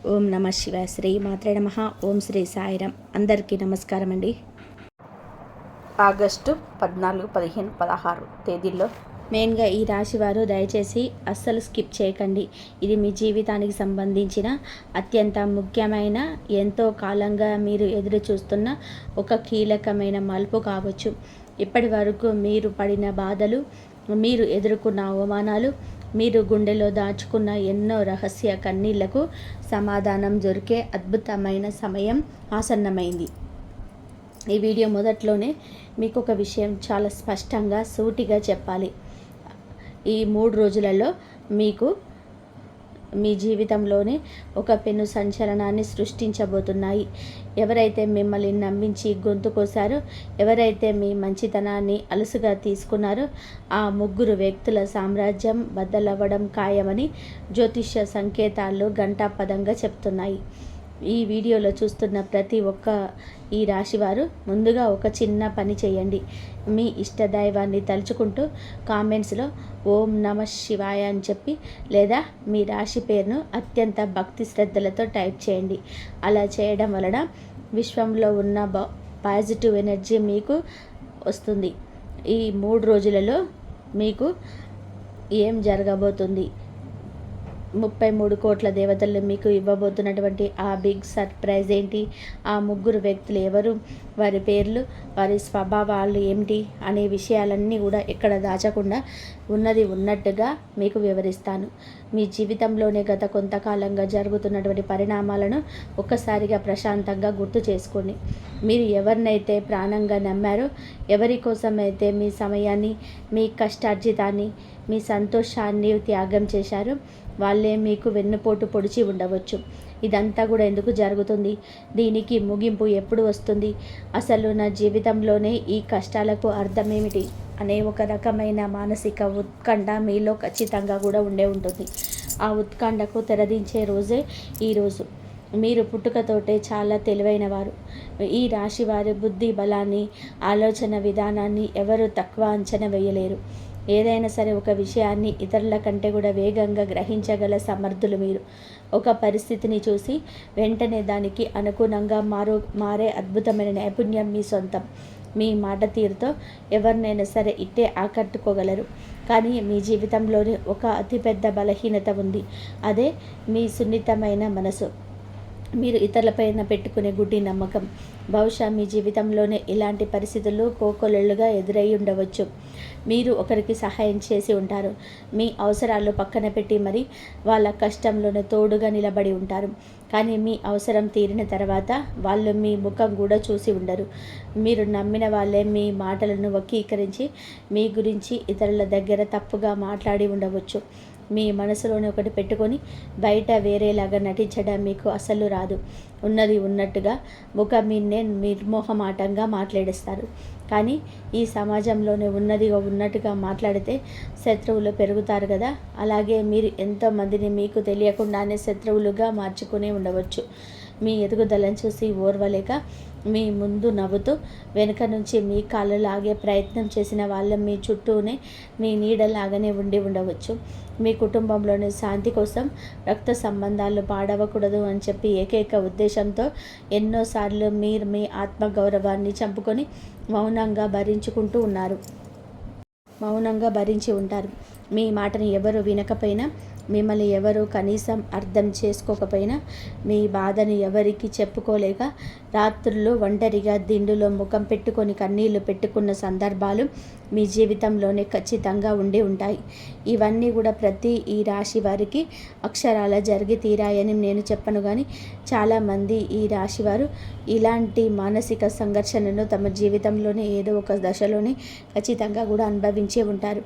ఓం నమ శివాయ. శ్రీ మాత్రే నమః. ఓం శ్రీ సాయిరాం. అందరికీ నమస్కారం అండి. ఆగస్టు 14, 15, 16 తేదీల్లో మెయిన్గా ఈ రాశి వారు దయచేసి అస్సలు స్కిప్ చేయకండి. ఇది మీ జీవితానికి సంబంధించిన అత్యంత ముఖ్యమైన, ఎంతో కాలంగా మీరు ఎదురు చూస్తున్న ఒక కీలకమైన మలుపు కావచ్చు. ఇప్పటి వరకు మీరు పడిన బాధలు, మీరు ఎదుర్కొన్న అవమానాలు, మీరు గుండెలో దాచుకున్న ఎన్నో రహస్య కన్నీళ్లకు సమాధానం దొరికే అద్భుతమైన సమయం ఆసన్నమైంది. ఈ వీడియో మొదట్లోనే మీకు ఒక విషయం చాలా స్పష్టంగా సూటిగా చెప్పాలి. ఈ 3 రోజులలో మీకు మీ జీవితంలోనే ఒక పెను సంచలనాన్ని సృష్టించబోతున్నాయి. ఎవరైతే మిమ్మల్ని నమ్మించి గొంతు కోసారో, ఎవరైతే మీ మంచితనాన్ని అలుసుగా తీసుకున్నారో, ఆ 3 వ్యక్తుల సామ్రాజ్యం బద్దలవ్వడం ఖాయమని జ్యోతిష్య సంకేతాలు ఘంటాపథంగా చెప్తున్నాయి. ఈ వీడియోలో చూస్తున్న ప్రతి ఒక్క ఈ రాశివారు ముందుగా ఒక చిన్న పని చేయండి. మీ ఇష్టదైవాన్ని తలుచుకుంటూ కామెంట్స్లో ఓం నమ శివాయ అని చెప్పి, లేదా మీ రాశి పేరును అత్యంత భక్తి శ్రద్ధలతో టైప్ చేయండి. అలా చేయడం వలన విశ్వంలో ఉన్న పాజిటివ్ ఎనర్జీ మీకు వస్తుంది. ఈ 3 రోజులలో మీకు ఏం జరగబోతుంది, 33 కోట్ల దేవతలు మీకు ఇవ్వబోతున్నటువంటి ఆ బిగ్ సర్ప్రైజ్ ఏంటి, ఆ 3 వ్యక్తులు ఎవరు, వారి పేర్లు, వారి స్వభావాలు ఏమిటి అనే విషయాలన్నీ కూడా ఎక్కడ దాచకుండా ఉన్నది ఉన్నట్టుగా మీకు వివరిస్తాను. మీ జీవితంలోనే గత కొంతకాలంగా జరుగుతున్నటువంటి పరిణామాలను ఒక్కసారిగా ప్రశాంతంగా గుర్తు చేసుకోండి. మీరు ఎవరినైతే ప్రాణంగా నమ్మారో, ఎవరి కోసమైతే మీ సమయాన్ని, మీ కష్టార్జితాన్ని, మీ సంతోషాన్ని త్యాగం చేశారో, వాళ్ళే మీకు వెన్నుపోటు పొడిచి ఉండవచ్చు. ఇదంతా కూడా ఎందుకు జరుగుతుంది, దీనికి ముగింపు ఎప్పుడు వస్తుంది, అసలు నా జీవితంలోనే ఈ కష్టాలకు అర్థమేమిటి అనే ఒక రకమైన మానసిక ఉత్కంఠ మీలో ఖచ్చితంగా కూడా ఉండే ఉంటుంది. ఆ ఉత్కంఠకు తెరదించే రోజే ఈరోజు. మీరు పుట్టుకతోటే చాలా తెలివైన వారు. ఈ రాశి వారి బుద్ధి బలాన్ని, ఆలోచన విధానాన్ని ఎవరు తక్కువ అంచనా వేయలేరు. ఏదైనా సరే ఒక విషయాన్ని ఇతరుల కంటే కూడా వేగంగా గ్రహించగల సమర్థులు మీరు. ఒక పరిస్థితిని చూసి వెంటనే దానికి అనుగుణంగా మారే అద్భుతమైన నైపుణ్యం మీ సొంతం. మీ మాట తీరుతో ఎవరినైనా సరే ఇట్టే ఆకట్టుకోగలరు. కానీ మీ జీవితంలోనే ఒక అతిపెద్ద బలహీనత ఉంది. అదే మీ సున్నితమైన మనసు, మీరు ఇతరులపైన పెట్టుకునే గుడ్డి నమ్మకం. బహుశా మీ జీవితంలోనే ఇలాంటి పరిస్థితులు కోకొల్లలుగా ఎదురై ఉండవచ్చు. మీరు ఒకరికి సహాయం చేసి ఉంటారు. మీ అవసరాలు పక్కన పెట్టి మరి వాళ్ళ కష్టంలోనే తోడుగా నిలబడి ఉంటారు. కానీ మీ అవసరం తీరిన తర్వాత వాళ్ళు మీ ముఖం కూడా చూసి ఉండరు. మీరు నమ్మిన వాళ్ళే మీ మాటలను వక్రీకరించి మీ గురించి ఇతరుల దగ్గర తప్పుగా మాట్లాడి ఉండవచ్చు. మీ మనసులోని ఒకటి పెట్టుకొని బయట వేరేలాగా నటించడం మీకు అసలు రాదు. ఉన్నది ఉన్నట్టుగా ముఖం మీన్నే నిర్మోహమాటంగా మాట్లాడేస్తారు. కానీ ఈ సమాజంలోనే ఉన్నదిగా ఉన్నట్టుగా మాట్లాడితే శత్రువులు పెరుగుతారు కదా. అలాగే మీరు ఎంతోమందిని మీకు తెలియకుండానే శత్రువులుగా మార్చుకునే ఉండవచ్చు. మీ ఎదుగుదలను చూసి ఓర్వలేక మీ ముందు నవ్వుతూ వెనుక నుంచి మీ కాళ్ళు లాగే ప్రయత్నం చేసిన వాళ్ళ మీ చుట్టూనే మీ నీడలాగానే ఉండి ఉండవచ్చు. మీ కుటుంబంలోని శాంతి కోసం రక్త సంబంధాలు పాడవకూడదు అని చెప్పి ఏకైక ఉద్దేశంతో ఎన్నోసార్లు మీరు మీ ఆత్మగౌరవాన్ని చంపుకొని మౌనంగా భరించి ఉంటారు. మీ మాటని ఎవరు వినకపోయినా, మిమ్మల్ని ఎవరు కనీసం అర్థం చేసుకోకపోయినా, మీ బాధను ఎవరికి చెప్పుకోలేక రాత్రులు ఒంటరిగా దిండులో ముఖం పెట్టుకొని కన్నీళ్లు పెట్టుకున్న సందర్భాలు మీ జీవితంలోనే ఖచ్చితంగా ఉండి ఉంటాయి. ఇవన్నీ కూడా ప్రతి ఈ రాశి వారికి అక్షరాల జరిగి తీరాయని నేను చెప్పను. కానీ చాలామంది ఈ రాశివారు ఇలాంటి మానసిక సంఘర్షణను తమ జీవితంలోనే ఏదో ఒక దశలోనే ఖచ్చితంగా కూడా అనుభవించే ఉంటారు.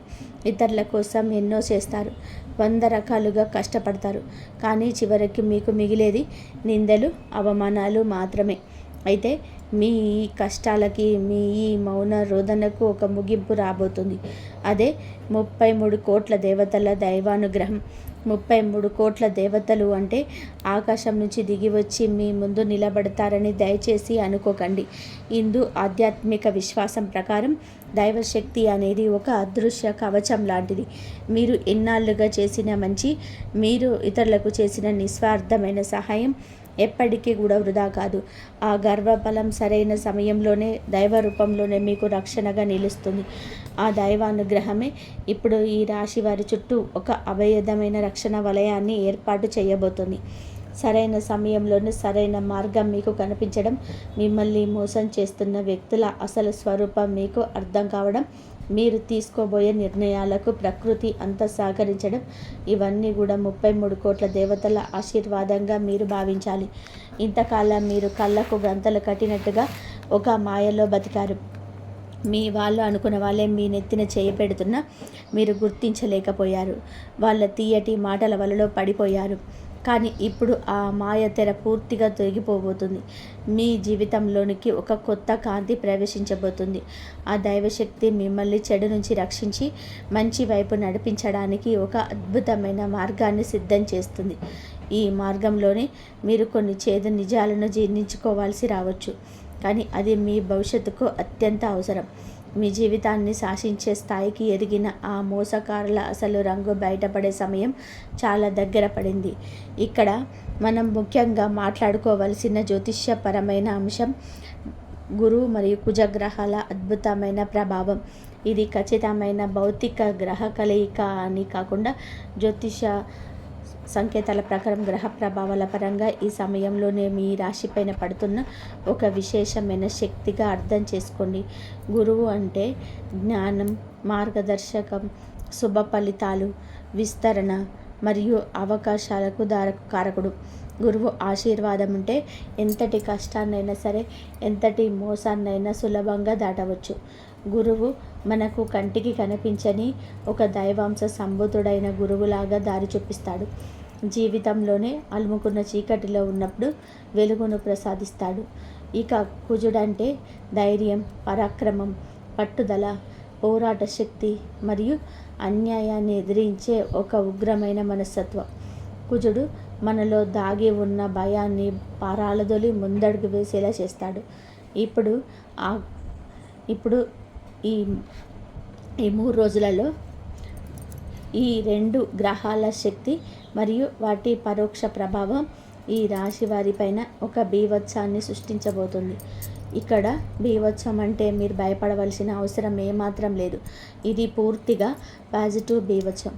ఇతరుల కోసం ఎన్నో చేస్తారు, 100 రకాలుగా కష్టపడతారు. కానీ చివరికి మీకు మిగిలేది నిందలు, అవమానాలు మాత్రమే. అయితే మీ ఈ కష్టాలకి, మీ ఈ మౌన రోదనకు ఒక ముగింపు రాబోతుంది. అదే 33 కోట్ల దేవతల దైవానుగ్రహం. 33 కోట్ల దేవతలు అంటే ఆకాశం నుంచి దిగి వచ్చి మీ ముందు నిలబడతారని దయచేసి అనుకోకండి. హిందూ ఆధ్యాత్మిక విశ్వాసం ప్రకారం దైవశక్తి అనేది ఒక అదృశ్య కవచం లాంటిది. మీరు ఎన్నాళ్ళుగా చేసిన మంచి, మీరు ఇతరులకు చేసిన నిస్వార్థమైన సహాయం ఎప్పటికీ కూడా వృధా కాదు. ఆ గర్వబలం సరైన సమయంలోనే దైవ రూపంలోనే మీకు రక్షణగా నిలుస్తుంది. ఆ దైవానుగ్రహమే ఇప్పుడు ఈ రాశి వారి చుట్టూ ఒక అభేదమైన రక్షణ వలయాన్ని ఏర్పాటు చేయబోతుంది. సరైన సమయంలోనే సరైన మార్గం మీకు కనిపించడం, మిమ్మల్ని మోసం చేస్తున్న వ్యక్తుల అసలు స్వరూపం మీకు అర్థం కావడం, మీరు తీసుకోబోయే నిర్ణయాలకు ప్రకృతి అంతా సహకరించడం, ఇవన్నీ కూడా 33 కోట్ల దేవతల ఆశీర్వాదంగా మీరు భావించాలి. ఇంతకాలం మీరు కళ్ళకు గంతలు కట్టినట్టుగా ఒక మాయలో బతికారు. మీ వాళ్ళు అనుకున్న వాళ్ళే మీ నెత్తిన చేయపెడుతున్నా మీరు గుర్తించలేకపోయారు. వాళ్ళ తీయటి మాటల వలలో పడిపోయారు. కానీ ఇప్పుడు ఆ మాయ తెర పూర్తిగా తొలగిపోబోతుంది. మీ జీవితంలోనికి ఒక కొత్త కాంతి ప్రవేశించబోతుంది. ఆ దైవశక్తి మిమ్మల్ని చెడు నుంచి రక్షించి మంచి వైపు నడిపించడానికి ఒక అద్భుతమైన మార్గాన్ని సిద్ధం చేస్తుంది. ఈ మార్గంలోనే మీరు కొన్ని చేదు నిజాలను జీర్ణించుకోవాల్సి రావచ్చు. కానీ అది మీ భవిష్యత్తుకు అత్యంత అవసరం. మీ జీవితాన్ని శాసించే స్థాయికి ఎదిగిన ఆ మోసకారుల అసలు రంగు బయటపడే సమయం చాలా దగ్గర పడింది. ఇక్కడ మనం ముఖ్యంగా మాట్లాడుకోవలసిన జ్యోతిష్యపరమైన అంశం గురువు మరియు కుజగ్రహాల అద్భుతమైన ప్రభావం. ఇది ఖచ్చితమైన భౌతిక గ్రహ కలయిక అని కాకుండా జ్యోతిష సంకేతాల ప్రకారం గ్రహ ప్రభావాల పరంగా ఈ సమయంలోనే మీ రాశిపైన పడుతున్న ఒక విశేషమైన శక్తిగా అర్థం చేసుకోండి. గురువు అంటే జ్ఞానం, మార్గదర్శకం, శుభ ఫలితాలు, విస్తరణ మరియు అవకాశాలకు కారకుడు. గురువు ఆశీర్వాదం ఉంటే ఎంతటి కష్టాన్నైనా సరే, ఎంతటి మోసాన్నైనా సులభంగా దాటవచ్చు. గురువు మనకు కంటికి కనిపించని ఒక దైవాంశ సంభూతుడైన గురువులాగా దారి చూపిస్తాడు. జీవితంలోనే అలుముకున్న చీకటిలో ఉన్నప్పుడు వెలుగును ప్రసాదిస్తాడు. ఇక కుజుడంటే ధైర్యం, పరాక్రమం, పట్టుదల, పోరాట శక్తి మరియు అన్యాయాన్ని ఎదిరించే ఒక ఉగ్రమైన మనస్తత్వం. కుజుడు మనలో దాగి ఉన్న భయాన్ని పారాలదొలి ముందడుగు వేసేలా చేస్తాడు. ఇప్పుడు ఈ 3 రోజులలో ఈ 2 గ్రహాల శక్తి మరియు వాటి పరోక్ష ప్రభావం ఈ రాశి వారిపైన ఒక బీభత్సాన్ని సృష్టించబోతుంది. ఇక్కడ బీభత్సం అంటే మీరు భయపడవలసిన అవసరం ఏమాత్రం లేదు. ఇది పూర్తిగా పాజిటివ్ బీభత్సం.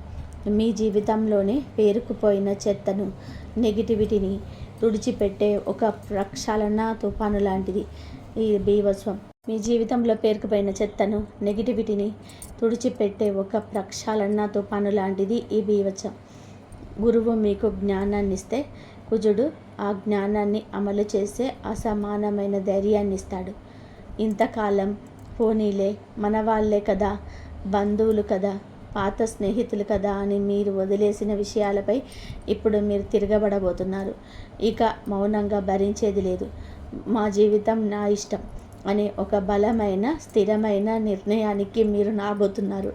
మీ జీవితంలోనే పేరుకుపోయిన చెత్తను, నెగిటివిటీని తుడిచిపెట్టే ఒక ప్రక్షాళన తుఫాను లాంటిది ఈ బీభత్సం. మీ జీవితంలో పేరుకుపోయిన చెత్తను, నెగిటివిటీని తుడిచిపెట్టే ఒక ప్రక్షాళన తుఫాను లాంటిది ఈ బీభత్సం. గురువు మీకు జ్ఞానాన్ని ఇస్తే కుజుడు ఆ జ్ఞానాన్ని అమలు చేసే అసమానమైన ధైర్యాన్ని ఇస్తాడు. ఇంతకాలం పోనీలే, మన వాళ్ళే కదా, బంధువులు కదా, పాత స్నేహితులు కదా అని మీరు వదిలేసిన విషయాలపై ఇప్పుడు మీరు తిరగబడబోతున్నారు. ఇక మౌనంగా భరించేది లేదు. మా జీవితం నా ఇష్టం అనే ఒక బలమైన, స్థిరమైన నిర్ణయానికి మీరు రాబోతున్నారు.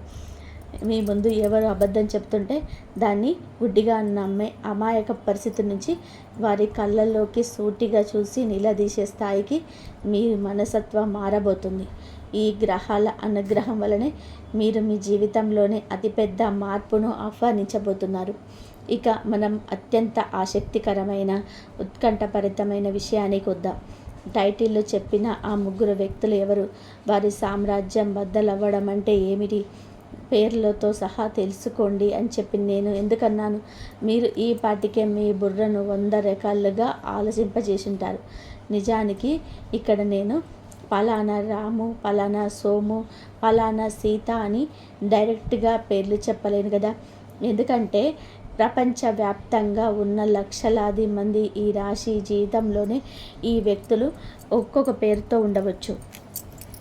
మీ ముందు ఎవరు అబద్ధం చెప్తుంటే దాన్ని గుడ్డిగా నమ్మే అమాయక పరిస్థితి నుంచి వారి కళ్ళల్లోకి సూటిగా చూసి నిలదీసే స్థాయికి మీ మనస్తత్వం మారబోతుంది. ఈ గ్రహాల అనుగ్రహం వలనే మీరు మీ జీవితంలోనే అతిపెద్ద మార్పును ఆహ్వానించబోతున్నారు. ఇక మనం అత్యంత ఆసక్తికరమైన, ఉత్కంఠభరితమైన విషయానికి వద్దాం. టైటిల్లో చెప్పిన ఆ 3 వ్యక్తులు ఎవరు? వారి సామ్రాజ్యం బద్దలవ్వడం అంటే ఏమిటి? పేర్లతో సహా తెలుసుకోండి అని చెప్పి నేను ఎందుకన్నాను? మీరు ఈ పాటికే మీ బుర్రను 100 రకాలుగా ఆలోచింపజేసుంటారు. నిజానికి ఇక్కడ నేను పలానా రాము, పలానా సోము, పలానా సీత అని డైరెక్ట్గా పేర్లు చెప్పలేను కదా. ఎందుకంటే ప్రపంచవ్యాప్తంగా ఉన్న లక్షలాది మంది ఈ రాశి జీవితంలోనే ఈ వ్యక్తులు ఒక్కొక్క పేరుతో ఉండవచ్చు.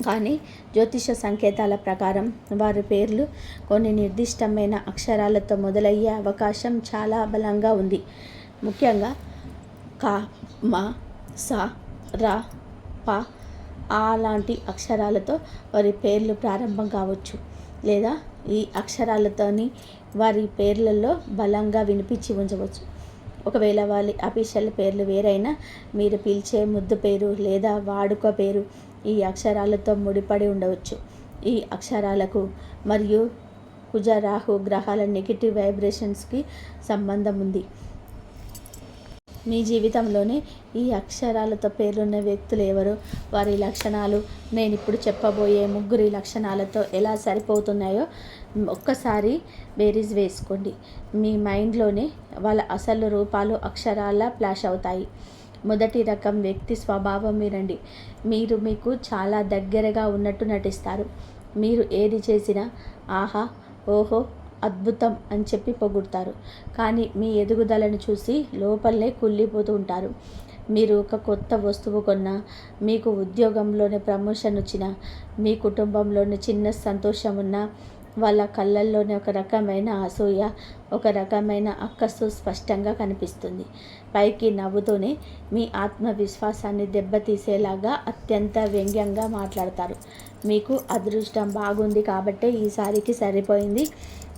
కానీ జ్యోతిష సంకేతాల ప్రకారం వారి పేర్లు కొన్ని నిర్దిష్టమైన అక్షరాలతో మొదలయ్యే అవకాశం చాలా బలంగా ఉంది. ముఖ్యంగా క, మ, స, ర, ప, ఆ లాంటి అక్షరాలతో వారి పేర్లు ప్రారంభం కావచ్చు. లేదా ఈ అక్షరాలతోని వారి పేర్లలో బలంగా వినిపించి ఉంచవచ్చు. ఒకవేళ వాళ్ళ అఫీషియల్ పేర్లు వేరైనా మీరు పిలిచే ముద్దు పేరు లేదా వాడుక పేరు ఈ అక్షరాలతో ముడిపడి ఉండవచ్చు. ఈ అక్షరాలకు మరియు కుజ రాహు గ్రహాల నెగిటివ్ వైబ్రేషన్స్కి సంబంధం ఉంది. మీ జీవితంలోనే ఈ అక్షరాలతో పేర్లున్న వ్యక్తులు ఎవరో, వారి లక్షణాలు నేను ఇప్పుడు చెప్పబోయే ముగ్గురి లక్షణాలతో ఎలా సరిపోతున్నాయో ఒక్కసారి బేరీజ్ వేసుకోండి. మీ మైండ్లోనే వాళ్ళ అసలు రూపాలు అక్షరాల ఫ్లాష్ అవుతాయి. మొదటి రకం వ్యక్తి స్వభావం వినండి. మీరు మీకు చాలా దగ్గరగా ఉన్నట్టు నటిస్తారు. మీరు ఏది చేసినా ఆహా, ఓహో, అద్భుతం అని చెప్పి పొగుడతారు. కానీ మీ ఎదుగుదలను చూసి లోపలనే కుళ్ళిపోతూ ఉంటారు. మీరు ఒక కొత్త వస్తువు కొన్నా, మీకు ఉద్యోగంలోనే ప్రమోషన్ వచ్చినా, మీ కుటుంబంలోని చిన్న సంతోషం ఉన్నా వాళ్ళ కళ్ళల్లోనే ఒక రకమైన అసూయ, ఒక రకమైన అక్కసు స్పష్టంగా కనిపిస్తుంది. పైకి నవ్వుతూనే మీ ఆత్మవిశ్వాసాన్ని దెబ్బతీసేలాగా అత్యంత వ్యంగ్యంగా మాట్లాడతారు. మీకు అదృష్టం బాగుంది కాబట్టే ఈసారికి సరిపోయింది,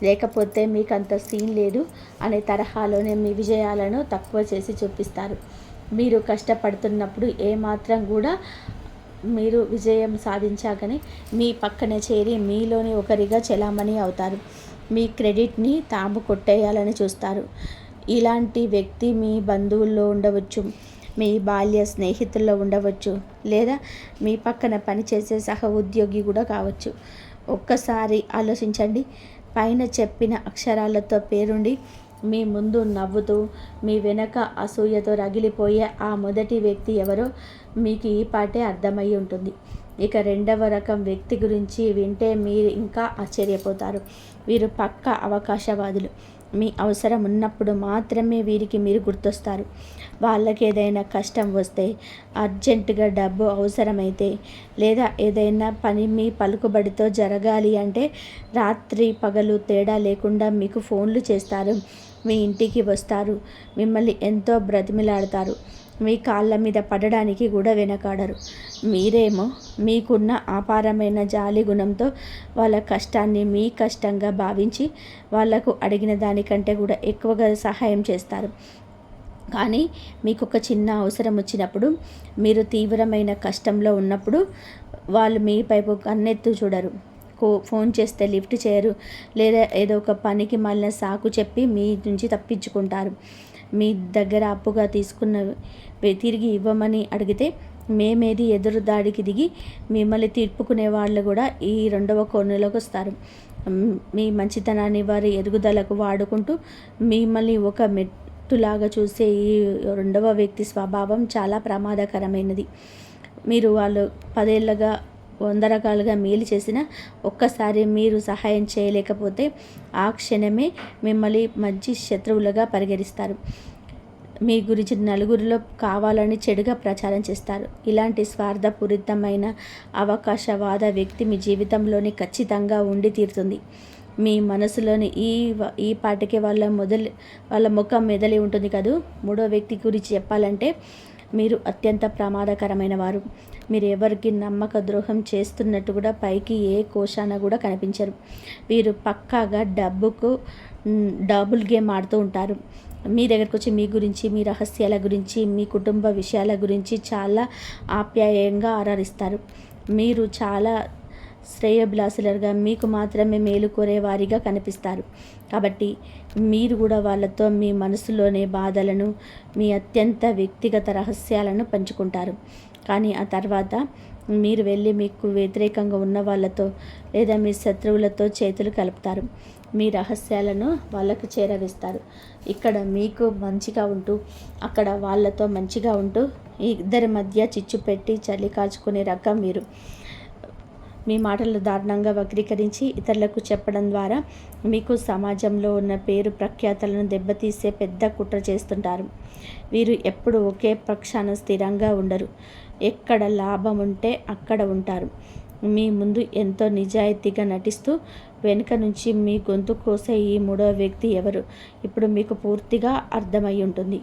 లేకపోతే మీకు అంత సీన్ లేదు అనే తరహాలోనే మీ విజయాలను తక్కువ చేసి చూపిస్తారు. మీరు కష్టపడుతున్నప్పుడు ఏమాత్రం కూడా మీరు విజయం సాధించాకనే మీ పక్కనే చేరి మీలోని ఒకరిగా చెలామణి అవుతారు. మీ క్రెడిట్ని తాము కొట్టేయాలని చూస్తారు. ఇలాంటి వ్యక్తి మీ బంధువుల్లో ఉండవచ్చు, మీ బాల్య స్నేహితుల్లో ఉండవచ్చు, లేదా మీ పక్కన పనిచేసే సహ ఉద్యోగి కూడా కావచ్చు. ఒక్కసారి ఆలోచించండి. పైన చెప్పిన అక్షరాలతో పేరుండి మీ ముందు నవ్వుతూ మీ వెనక అసూయతో రగిలిపోయే ఆ మొదటి వ్యక్తి ఎవరో మీకు ఈ పాటే అర్థమై ఉంటుంది. ఇక రెండవ రకం వ్యక్తి గురించి వింటే మీరు ఇంకా ఆశ్చర్యపోతారు. వీరు పక్కా అవకాశవాదులు. మీ అవసరం ఉన్నప్పుడు మాత్రమే వీరికి మీరు గుర్తొస్తారు. వాళ్ళకి ఏదైనా కష్టం వస్తే, అర్జెంటుగా డబ్బు అవసరమైతే, లేదా ఏదైనా పని మీ పలుకుబడితో జరగాలి అంటే రాత్రి పగలు తేడా లేకుండా మీకు ఫోన్లు చేస్తారు. మీ ఇంటికి వస్తారు. మిమ్మల్ని ఎంతో బ్రతిమిలాడతారు. మీ కాళ్ళ మీద పడడానికి కూడా వెనకాడరు. మీరేమో మీకున్న అపారమైన జాలి గుణంతో వాళ్ళ కష్టాన్ని మీ కష్టంగా భావించి వాళ్లకు అడిగిన దానికంటే కూడా ఎక్కువగా సహాయం చేస్తారు. కానీ మీకు ఒక చిన్న అవసరం వచ్చినప్పుడు, మీరు తీవ్రమైన కష్టంలో ఉన్నప్పుడు వాళ్ళు మీ పైపు కన్నెత్తు చూడరు. ఫోన్ చేస్తే లిఫ్ట్ చేయరు, లేదా ఏదో ఒక పనికి మాలిన సాకు చెప్పి మీ నుంచి తప్పించుకుంటారు. మీ దగ్గర అప్పుగా తీసుకున్నవి తిరిగి ఇవ్వమని అడిగితే మేమేది ఎదురు దాడికి దిగి మిమ్మల్ని తిప్పుకునే వాళ్ళు కూడా ఈ రెండవ కోణంలోకి వస్తారు. మీ మంచితనాన్ని వారి ఎదుగుదలకు వాడుకుంటూ మిమ్మల్ని ఒక మెట్టులాగా చూసే ఈ రెండవ వ్యక్తి స్వభావం చాలా ప్రమాదకరమైనది. మీరు వాళ్ళు 10 ఏళ్ళగా 100 రకాలుగా మేలు చేసినా ఒక్కసారి మీరు సహాయం చేయలేకపోతే ఆ క్షణమే మిమ్మల్ని మంచి శత్రువులుగా పరిగణిస్తారు. మీ గురించి నలుగురిలో కావాలని చెడుగా ప్రచారం చేస్తారు. ఇలాంటి స్వార్థపూరితమైన అవకాశవాద వ్యక్తి మీ జీవితంలోని ఖచ్చితంగా ఉండి తీరుతుంది. మీ మనసులోని ఈ పాటికే వాళ్ళ ముఖం మెదలి ఉంటుంది కదూ. మూడో వ్యక్తి గురించి చెప్పాలంటే మీరు అత్యంత ప్రమాదకరమైన వారు. మీరు ఎవరికి నమ్మక ద్రోహం చేస్తున్నట్టు కూడా పైకి ఏ కోశాన కూడా కనిపించరు. వీరు పక్కాగా డబుల్ గేమ్ ఆడుతూ ఉంటారు. మీ దగ్గరకు వచ్చి మీ గురించి, మీ రహస్యాల గురించి, మీ కుటుంబ విషయాల గురించి చాలా ఆప్యాయంగా ఆరాధిస్తారు. మీరు చాలా శ్రేయోభిలాషులుగా, మీకు మాత్రమే మేలు కోరేవారిగా కనిపిస్తారు. కాబట్టి మీరు కూడా వాళ్ళతో మీ మనసులోని బాధలను, మీ అత్యంత వ్యక్తిగత రహస్యాలను పంచుకుంటారు. కానీ ఆ తర్వాత మీరు వెళ్ళి మీకు వ్యతిరేకంగా ఉన్న వాళ్ళతో లేదా మీ శత్రువులతో చేతులు కలుపుతారు. మీ రహస్యాలను వాళ్ళకు చేరవేస్తారు. ఇక్కడ మీకు మంచిగా ఉంటూ అక్కడ వాళ్ళతో మంచిగా ఉంటూ ఈ ఇద్దరి మధ్య చిచ్చు పెట్టి చలి కాల్చుకునే రకం మీరు. మీ మాటలు దారుణంగా వక్రీకరించి ఇతరులకు చెప్పడం ద్వారా మీకు సమాజంలో ఉన్న పేరు ప్రఖ్యాతలను దెబ్బతీసే పెద్ద కుట్ర చేస్తుంటారు. వీరు ఎప్పుడు ఒకే పక్షాన స్థిరంగా ఉండరు. ఎక్కడ లాభం ఉంటే అక్కడ ఉంటారు. మీ ముందు ఎంతో నిజాయితీగా నటిస్తూ వెనుక నుంచి మీ గొంతు కోసే ఈ మూడవ వ్యక్తి ఎవరు ఇప్పుడు మీకు పూర్తిగా అర్థమై ఉంటుంది.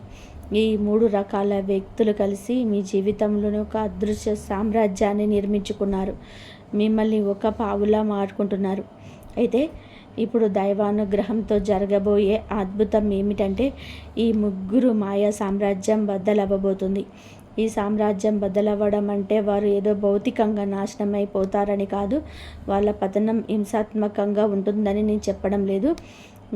ఈ 3 రకాల వ్యక్తులు కలిసి మీ జీవితంలోని ఒక అదృశ్య సామ్రాజ్యాన్ని నిర్మించుకున్నారు. మిమ్మల్ని ఒక పావులా మారుకుంటున్నారు. అయితే ఇప్పుడు దైవానుగ్రహంతో జరగబోయే అద్భుతం ఏమిటంటే ఈ ముగ్గురు మాయా సామ్రాజ్యం బద్దలవ్వబోతుంది. ఈ సామ్రాజ్యం బద్దలవ్వడం అంటే వారు ఏదో భౌతికంగా నాశనం అయిపోతారని కాదు. వాళ్ళ పతనం హింసాత్మకంగా ఉంటుందని నేను చెప్పడం లేదు.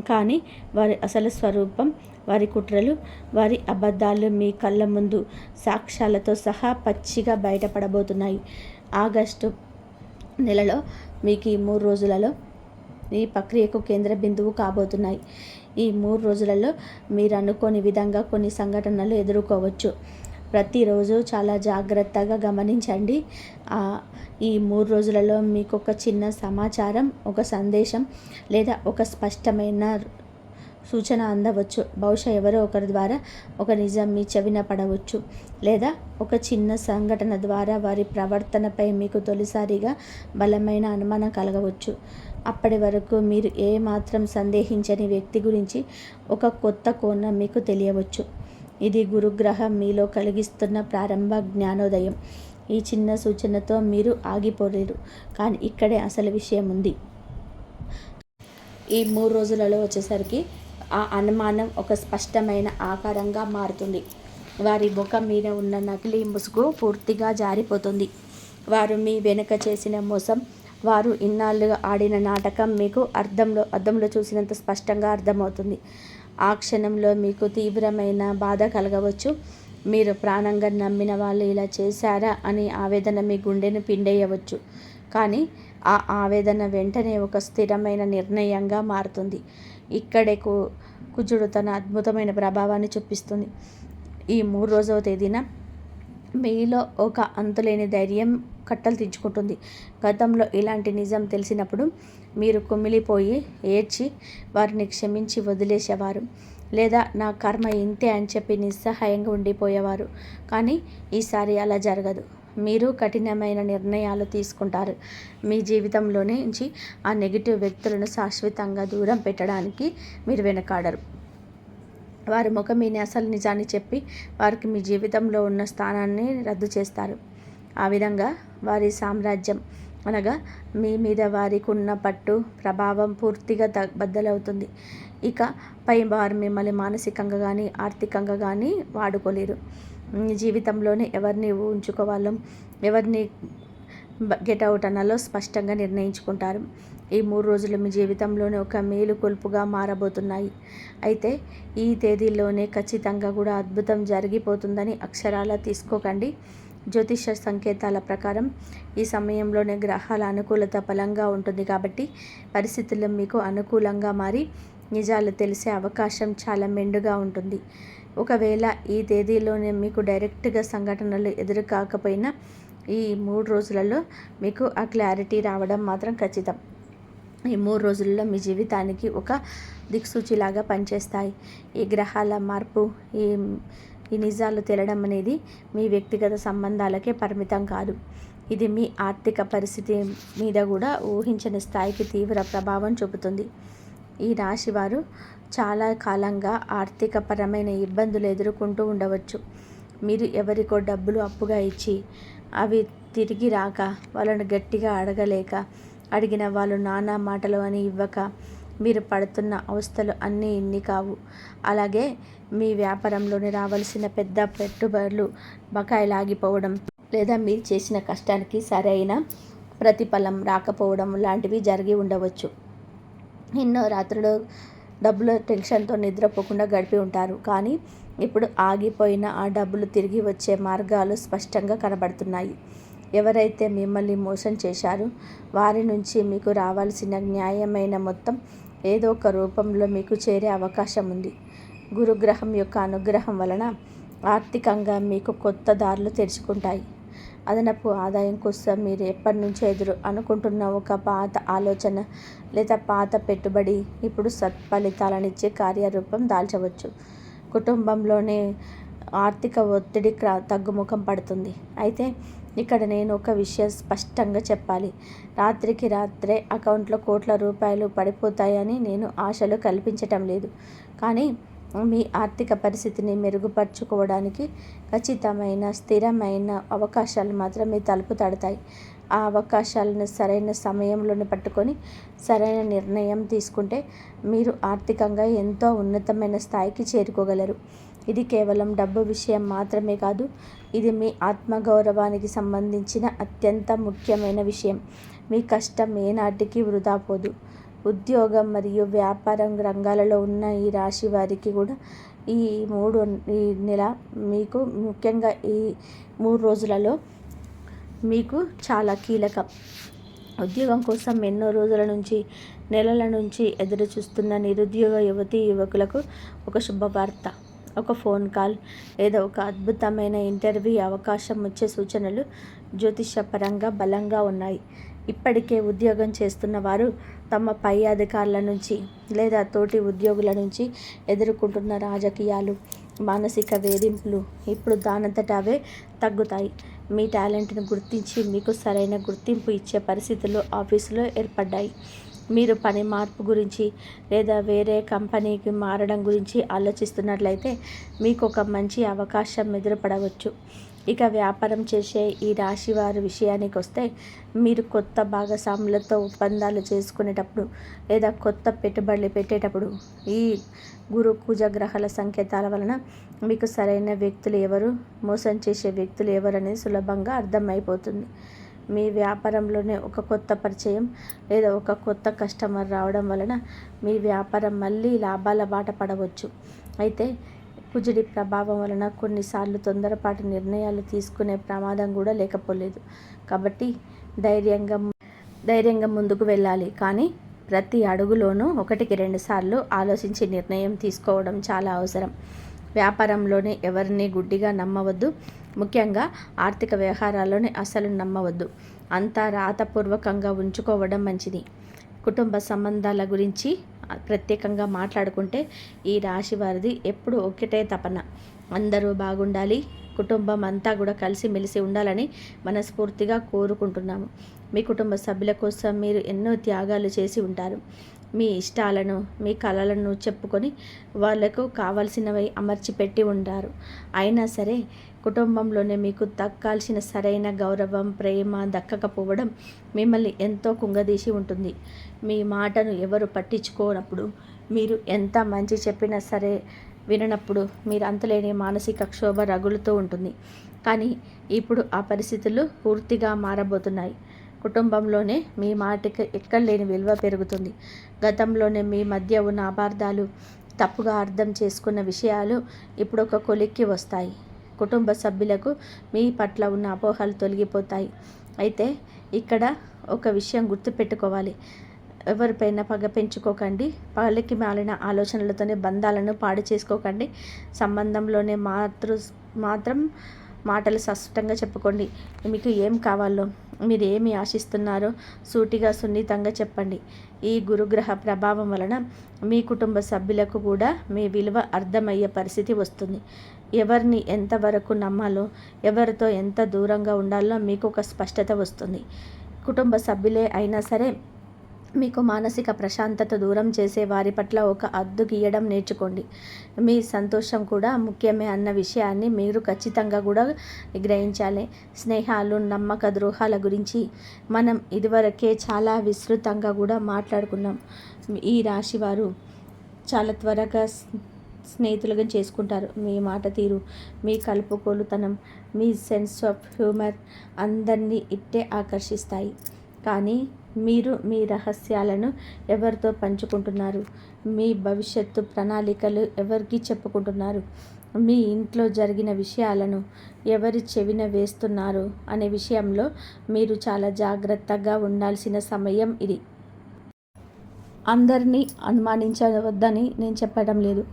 కానీ వారి అసలు స్వరూపం, వారి కుట్రలు, వారి అబద్ధాలు మీ కళ్ళ ముందు సాక్ష్యాలతో సహా పచ్చిగా బయటపడబోతున్నాయి. ఆగస్టు నెలలో మీకు ఈ 3 రోజులలో ఈ ప్రక్రియకు కేంద్ర బిందువు కాబోతున్నాయి. ఈ 3 రోజులలో మీరు అనుకోని విధంగా కొన్ని సంఘటనలు ఎదుర్కోవచ్చు. ప్రతిరోజు చాలా జాగ్రత్తగా గమనించండి. ఈ 3 రోజులలో మీకు ఒక చిన్న సమాచారం, ఒక సందేశం లేదా ఒక స్పష్టమైన సూచన అందవచ్చు. బహుశా ఎవరో ఒకరి ద్వారా ఒక నిజం మీ చెవిన పడవచ్చు, లేదా ఒక చిన్న సంఘటన ద్వారా వారి ప్రవర్తనపై మీకు తొలిసారిగా బలమైన అనుమానం కలగవచ్చు. అప్పటి వరకు మీరు ఏమాత్రం సందేహించని వ్యక్తి గురించి ఒక కొత్త కోణం మీకు తెలియవచ్చు. ఇది గురుగ్రహం మీలో కలిగిస్తున్న ప్రారంభ జ్ఞానోదయం. ఈ చిన్న సూచనతో మీరు ఆగిపోలేరు, కానీ ఇక్కడే అసలు విషయం ఉంది. ఈ 3 రోజులలో వచ్చేసరికి ఆ అనుమానం ఒక స్పష్టమైన ఆకారంగా మారుతుంది. వారి ముఖం మీద ఉన్న నకిలీ ముసుగు పూర్తిగా జారిపోతుంది. వారు మీ వెనుక చేసిన మోసం, వారు ఇన్నాళ్ళుగా ఆడిన నాటకం మీకు అద్దంలో చూసినంత స్పష్టంగా అర్థమవుతుంది. ఆ క్షణంలో మీకు తీవ్రమైన బాధ కలగవచ్చు. మీరు ప్రాణంగా నమ్మిన వాళ్ళు ఇలా చేశారా అని ఆవేదన మీ గుండెను పిండేయవచ్చు. కానీ ఆ ఆవేదన వెంటనే ఒక స్థిరమైన నిర్ణయంగా మారుతుంది. ఇక్కడే కుజుడు తన అద్భుతమైన ప్రభావాన్ని చూపిస్తుంది. ఈ 3వ తేదీన మీలో ఒక అంతులేని ధైర్యం కట్టలు తెంచుకుంటుంది. గతంలో ఇలాంటి నిజం తెలిసినప్పుడు మీరు కుమిలిపోయి ఏడ్చి వారిని క్షమించి వదిలేసేవారు, లేదా నా కర్మ ఇంతే అని చెప్పి నిస్సహాయంగా ఉండిపోయేవారు. కానీ ఈసారి అలా జరగదు. మీరు కఠినమైన నిర్ణయాలు తీసుకుంటారు. మీ జీవితంలో నుంచి ఆ నెగిటివ్ వ్యక్తులను శాశ్వతంగా దూరం పెట్టడానికి మీరు వెనకాడరు. వారి ముఖం మీని అసలు నిజాన్ని చెప్పి వారికి మీ జీవితంలో ఉన్న స్థానాన్ని రద్దు చేస్తారు. ఆ విధంగా వారి సామ్రాజ్యం అనగా మీ మీద వారికి ఉన్న పట్టు, ప్రభావం పూర్తిగా బద్దలవుతుంది. ఇక పై వారు మిమ్మల్ని మానసికంగా కానీ ఆర్థికంగా కానీ వాడుకోలేరు. మీ జీవితంలోనే ఎవరిని ఉంచుకోవాలో, ఎవరిని గెట్ అవుట్ అనాలో స్పష్టంగా నిర్ణయించుకుంటారు. ఈ 3 రోజులు మీ జీవితంలోనే ఒక మేలుకొల్పుగా మారబోతున్నాయి. అయితే ఈ తేదీల్లోనే ఖచ్చితంగా కూడా అద్భుతం జరిగిపోతుందని అక్షరాలా తీసుకోకండి. జ్యోతిష సంకేతాల ప్రకారం ఈ సమయంలోనే గ్రహాల అనుకూలత బలంగా ఉంటుంది. కాబట్టి పరిస్థితులు మీకు అనుకూలంగా మారి నిజాలు తెలిసే అవకాశం చాలా మెండుగా ఉంటుంది. ఒకవేళ ఈ తేదీలోనే మీకు డైరెక్ట్గా సంఘటనలు ఎదురు కాకపోయినా ఈ 3 రోజులలో మీకు ఆ క్లారిటీ రావడం మాత్రం ఖచ్చితం. ఈ 3 రోజుల్లో మీ జీవితానికి ఒక దిక్సూచిలాగా పనిచేస్తాయి. ఈ గ్రహాల మార్పు, ఈ నిజాలు తేలడం అనేది మీ వ్యక్తిగత సంబంధాలకే పరిమితం కాదు. ఇది మీ ఆర్థిక పరిస్థితి మీద కూడా ఊహించని స్థాయికి తీవ్ర ప్రభావం చూపుతుంది. ఈ రాశి వారు చాలా కాలంగా ఆర్థికపరమైన ఇబ్బందులు ఎదుర్కొంటూ ఉండవచ్చు. మీరు ఎవరికో డబ్బులు అప్పుగా ఇచ్చి అవి తిరిగి రాక, వాళ్ళను గట్టిగా అడగలేక, అడిగిన వాళ్ళు నానా మాటలు అని ఇవ్వక మీరు పడుతున్న అవస్థలు అన్నీ ఇన్ని కావు. అలాగే మీ వ్యాపారంలోని రావాల్సిన పెద్ద పెట్టుబడులు బకాయిలాగిపోవడం, లేదా మీరు చేసిన కష్టానికి సరైన ప్రతిఫలం రాకపోవడం లాంటివి జరిగి ఉండవచ్చు. ఎన్నో రాత్రులు డబ్బుల టెన్షన్తో నిద్రపోకుండా గడిపి ఉంటారు. కానీ ఇప్పుడు ఆగిపోయిన ఆ డబ్బులు తిరిగి వచ్చే మార్గాలు స్పష్టంగా కనబడుతున్నాయి. ఎవరైతే మిమ్మల్ని మోసం చేశారో వారి నుంచి మీకు రావాల్సిన న్యాయమైన మొత్తం ఏదో ఒక రూపంలో మీకు చేరే అవకాశం ఉంది. గురుగ్రహం యొక్క అనుగ్రహం వలన ఆర్థికంగా మీకు కొత్త దారులు తెరుచుకుంటాయి. అదనపు ఆదాయం కోసం మీరు ఎప్పటి నుంచో అనుకుంటున్న ఒక పాత ఆలోచన లేదా పాత పెట్టుబడి ఇప్పుడు సత్ఫలితాలనిచ్చే కార్యరూపం దాల్చవచ్చు. కుటుంబంలోనే ఆర్థిక ఒత్తిడి తగ్గుముఖం పడుతుంది. అయితే ఇక్కడ నేను ఒక విషయం స్పష్టంగా చెప్పాలి. రాత్రికి రాత్రే అకౌంట్లో కోట్ల రూపాయలు పడిపోతాయని నేను ఆశలు కల్పించటం లేదు. కానీ మీ ఆర్థిక పరిస్థితిని మెరుగుపరుచుకోవడానికి ఖచ్చితమైన స్థిరమైన అవకాశాలు మాత్రం మీ తలుపు తడతాయి. ఆ అవకాశాలను సరైన సమయంలోనే పట్టుకొని సరైన నిర్ణయం తీసుకుంటే మీరు ఆర్థికంగా ఎంతో ఉన్నతమైన స్థాయికి చేరుకోగలరు. ఇది కేవలం డబ్బు విషయం మాత్రమే కాదు, ఇది మీ ఆత్మగౌరవానికి సంబంధించిన అత్యంత ముఖ్యమైన విషయం. మీ కష్టం ఏనాటికి వృధా పోదు. ఉద్యోగం మరియు వ్యాపారం రంగాలలో ఉన్న ఈ రాశి వారికి కూడా ఈ నెల మీకు ముఖ్యంగా ఈ 3 రోజులలో మీకు చాలా కీలకం. ఉద్యోగం కోసం ఎన్నో రోజుల నుంచి, నెలల నుంచి ఎదురు చూస్తున్న నిరుద్యోగ యువతీ యువకులకు ఒక శుభవార్త, ఒక ఫోన్ కాల్ లేదా ఒక అద్భుతమైన ఇంటర్వ్యూ అవకాశం వచ్చే సూచనలు జ్యోతిషపరంగా బలంగా ఉన్నాయి. ఇప్పటికే ఉద్యోగం చేస్తున్న వారు తమ పై అధికారుల నుంచి లేదా తోటి ఉద్యోగుల నుంచి ఎదుర్కొంటున్న రాజకీయాలు, మానసిక వేధింపులు ఇప్పుడు దానంతట అవే తగ్గుతాయి. మీ టాలెంట్ను గుర్తించి మీకు సరైన గుర్తింపు ఇచ్చే పరిస్థితులు ఆఫీసులో ఏర్పడ్డాయి. మీరు పని మార్పు గురించి లేదా వేరే కంపెనీకి మారడం గురించి ఆలోచిస్తున్నట్లయితే మీకు ఒక మంచి అవకాశం ఎదురుపడవచ్చు. ఇక వ్యాపారం చేసే ఈ రాశి వారి విషయానికి వస్తే, మీరు కొత్త భాగస్వాములతో ఒప్పందాలు చేసుకునేటప్పుడు లేదా కొత్త పెట్టుబడులు పెట్టేటప్పుడు ఈ గురు కుజ గ్రహాల సంకేతాల వలన మీకు సరైన వ్యక్తులు ఎవరు, మోసం చేసే వ్యక్తులు ఎవరు అనేది సులభంగా అర్థమైపోతుంది. మీ వ్యాపారంలోనే ఒక కొత్త పరిచయం లేదా ఒక కొత్త కస్టమర్ రావడం వలన మీ వ్యాపారం మళ్ళీ లాభాల బాట పడవచ్చు. అయితే కుజుడి ప్రభావం వలన కొన్నిసార్లు తొందరపాటు నిర్ణయాలు తీసుకునే ప్రమాదం కూడా లేకపోలేదు. కాబట్టి ధైర్యంగా ముందుకు వెళ్ళాలి. కానీ ప్రతి అడుగులోనూ 1-2 సార్లు ఆలోచించి నిర్ణయం తీసుకోవడం చాలా అవసరం. వ్యాపారంలోనే ఎవరిని గుడ్డిగా నమ్మవద్దు. ముఖ్యంగా ఆర్థిక వ్యవహారాల్లోనే అసలు నమ్మవద్దు. అంతా రాతపూర్వకంగా ఉంచుకోవడం మంచిది. కుటుంబ సంబంధాల గురించి ప్రత్యేకంగా మాట్లాడుకుంటే ఈ రాశి వారిది ఎప్పుడు ఒకటే తపన, అందరూ బాగుండాలి, కుటుంబం అంతా కూడా కలిసిమెలిసి ఉండాలని మనస్ఫూర్తిగా కోరుకుంటున్నాము. మీ కుటుంబ సభ్యుల కోసం మీరు ఎన్నో త్యాగాలు చేసి ఉంటారు. మీ ఇష్టాలను, మీ కలలను చెప్పుకొని వాళ్లకు కావాల్సినవి అమర్చిపెట్టి ఉంటారు. అయినా సరే కుటుంబంలోనే మీకు దక్కాల్సిన సరైన గౌరవం, ప్రేమ దక్కకపోవడం మిమ్మల్ని ఎంతో కుంగదీసి ఉంటుంది. మీ మాటను ఎవరు పట్టించుకోనప్పుడు, మీరు ఎంత మంచి చెప్పినా సరే విననప్పుడు మీరు అంతులేని మానసిక క్షోభ రగులుతూ ఉంటుంది. కానీ ఇప్పుడు ఆ పరిస్థితులు పూర్తిగా మారబోతున్నాయి. కుటుంబంలోనే మీ మాటకి ఎక్కడలేని విలువ పెరుగుతుంది. గతంలోనే మీ మధ్య ఉన్న అపార్థాలు, తప్పుగా అర్థం చేసుకున్న విషయాలు ఇప్పుడు ఒక కొలిక్కి వస్తాయి. కుటుంబ సభ్యులకు మీ పట్ల ఉన్న అపోహలు తొలగిపోతాయి. అయితే ఇక్కడ ఒక విషయం గుర్తుపెట్టుకోవాలి. ఎవరిపైన పగ పెంచుకోకండి. పగలకి మాలిన ఆలోచనలతోనే బంధాలను పాడు చేసుకోకండి. సంబంధంలోనే మాత్రం మాటలు స్పష్టంగా చెప్పుకోండి. మీకు ఏం కావాలో, మీరు ఏమి ఆశిస్తున్నారో సూటిగా సున్నితంగా చెప్పండి. ఈ గురుగ్రహ ప్రభావం వలన మీ కుటుంబ సభ్యులకు కూడా మీ విలువ అర్థమయ్యే పరిస్థితి వస్తుంది. ఎవరిని ఎంతవరకు నమ్మాలో, ఎవరితో ఎంత దూరంగా ఉండాలో మీకు ఒక స్పష్టత వస్తుంది. కుటుంబ సభ్యులే అయినా సరే మీకు మానసిక ప్రశాంతత దూరం చేసే వారి పట్ల ఒక హద్దు గీయడం నేర్చుకోండి. మీ సంతోషం కూడా ముఖ్యమే అన్న విషయాన్ని మీరు ఖచ్చితంగా కూడా గ్రహించాలి. స్నేహాలు, నమ్మక ద్రోహాల గురించి మనం ఇదివరకే చాలా విస్తృతంగా కూడా మాట్లాడుకున్నాం. ఈ రాశి వారు చాలా త్వరగా స్నేహితులుగా చేసుకుంటారు. మీ మాట తీరు, మీ కలుపుకోలుతనం, మీ సెన్స్ ఆఫ్ హ్యూమర్ అందరినీ ఇట్టే ఆకర్షిస్తాయి. కానీ మీరు మీ రహస్యాలను ఎవరితో పంచుకుంటున్నారు, మీ భవిష్యత్తు ప్రణాళికలు ఎవరికి చెప్పుకుంటున్నారు, మీ ఇంట్లో జరిగిన విషయాలను ఎవరి చెవిన వేస్తున్నారు అనే విషయంలో మీరు చాలా జాగ్రత్తగా ఉండాల్సిన సమయం ఇది. అందరినీ అనుమానించవద్దని నేను చెప్పడం లేదు.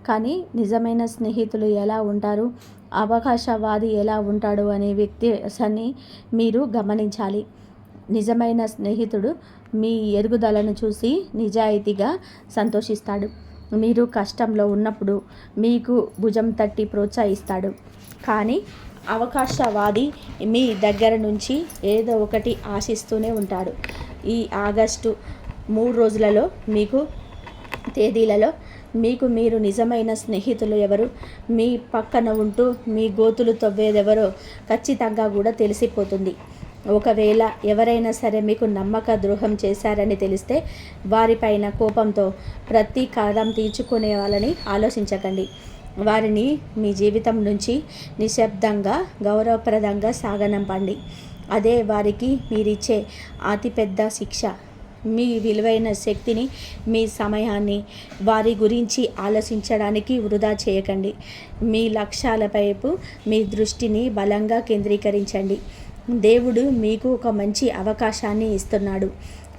కానీ నిజమైన స్నేహితులు ఎలా ఉంటారు, అవకాశవాది ఎలా ఉంటాడు అనే వ్యక్తిని మీరు గమనించాలి. నిజమైన స్నేహితుడు మీ ఎదుగుదలను చూసి నిజాయితీగా సంతోషిస్తాడు. మీరు కష్టంలో ఉన్నప్పుడు మీకు భుజం తట్టి ప్రోత్సహిస్తాడు. కానీ అవకాశవాది మీ దగ్గర నుంచి ఏదో ఒకటి ఆశిస్తూనే ఉంటాడు. ఈ ఆగస్టు 3 రోజులలో తేదీలలో మీకు మీరు నిజమైన స్నేహితులు ఎవరు, మీ పక్కన ఉంటూ మీ గోతులు తవ్వేదెవరో ఖచ్చితంగా కూడా తెలిసిపోతుంది. ఒకవేళ ఎవరైనా సరే మీకు నమ్మక ద్రోహం చేశారని తెలిస్తే వారిపైన కోపంతో ప్రతీకారం తీర్చుకునే వాళ్ళని ఆలోచించకండి. వారిని మీ జీవితం నుంచి నిశ్శబ్దంగా గౌరవప్రదంగా సాగనంపండి. అదే వారికి మీరిచ్చే అతిపెద్ద శిక్ష. మీ విలువైన శక్తిని, మీ సమయాన్ని వారి గురించి ఆలోచించడానికి వృధా చేయకండి. మీ లక్ష్యాల వైపు మీ దృష్టిని బలంగా కేంద్రీకరించండి. దేవుడు మీకు ఒక మంచి అవకాశాన్ని ఇస్తున్నాడు.